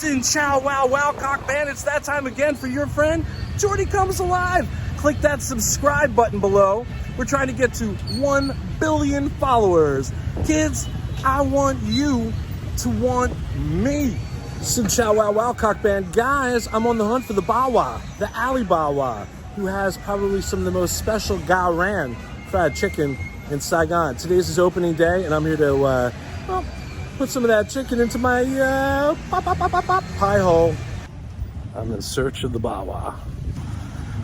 Sin Chow Wow Wow Cock Band. It's that time again for your friend Jordy Comes Alive. Click that subscribe button below. We're trying to get to 1 billion followers. Kids, I want you to want me. Sin Chow Wow Wow Cock Band. Guys, I'm on the hunt for the Bawa, the alley Bawa, who has probably some of the most special Gaoran fried chicken in Saigon. Today's his opening day, and I'm here to put some of that chicken into my pie hole. I'm in search of the Bawa.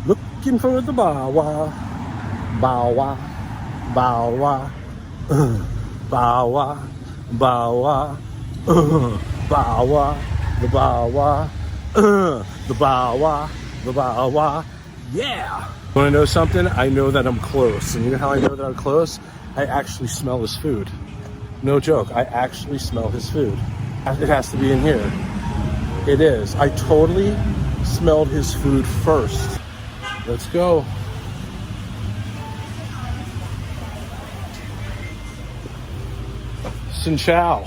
Looking for the Bawa. Bawa. Bawa. Bawa. Bawa. Bawa. The Bawa. The Bawa. The Bawa. Yeah! Want to know something? I know that I'm close. And you know how I know that I'm close? I actually smell his food. No joke, I actually smell his food. It has to be in here. It is. I totally smelled his food first. Let's go. Sin Chow.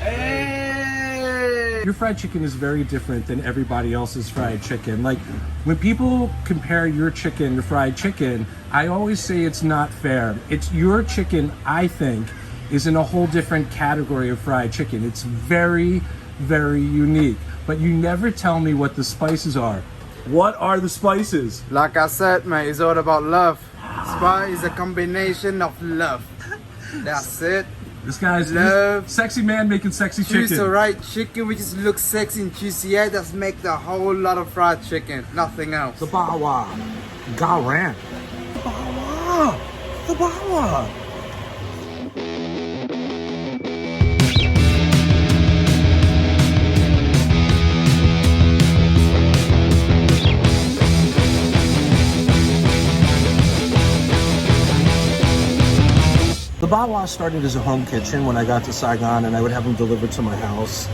Hey! Your fried chicken is very different than everybody else's fried chicken. Like, when people compare your chicken to fried chicken, I always say it's not fair. It's your chicken, I think, is in a whole different category of fried chicken. It's very, very unique. But you never tell me what the spices are. What are the spices? Like I said, man, it's all about love. Spice is a combination of love. That's it. This guy's love. Sexy man making sexy chicken. Choose the right chicken which just looks sexy and juicy. Yeah, that's make the whole lot of fried chicken. Nothing else. The Bawa. Gaoran. The Bawa. The Bawa. The Bawa started as a home kitchen when I got to Saigon, and I would have them delivered to my house.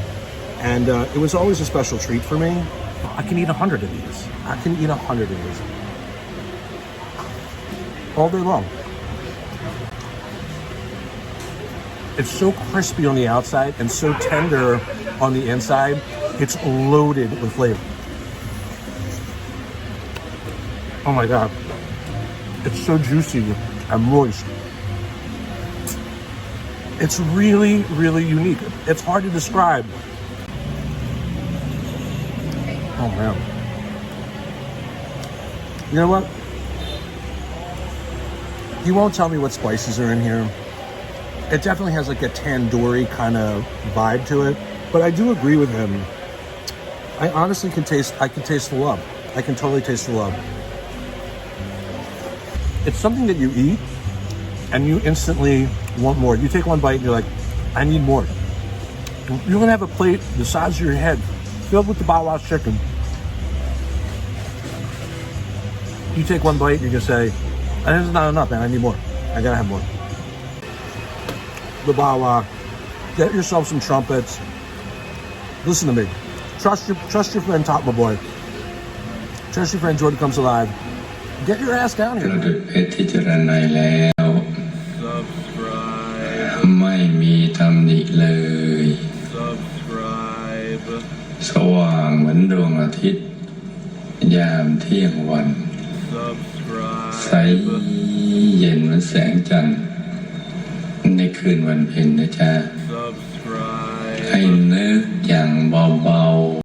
And it was always a special treat for me. I can eat 100 of these. I can eat 100 of these. All day long. It's so crispy on the outside and so tender on the inside. It's loaded with flavor. Oh my God. It's so juicy and moist. It's really, really unique. It's hard to describe. Oh man. You know what? He won't tell me what spices are in here. It definitely has like a tandoori kind of vibe to it. But I do agree with him. I honestly can taste the love. I can totally taste the love. It's something that you eat and you instantly want more. You take one bite and you're like, I need more. You're gonna have a plate the size of your head filled with the Bawa chicken. You take one bite and you're gonna say, this is not enough, man, I need more. I gotta have more. The Bawa, get yourself some trumpets. Listen to me. Trust your friend Top, my boy. Trust your friend Jordy Comes Alive. Get your ass down here. Subscribe สว่างเหมือนดวงอาทิตย์ยามเที่ยงวัน Subscribe ใสเย็นเหมือนแสงจันทร์ในคืนวันเพ็ญนะจ๊ะ Subscribe ให้นึกอย่างเบา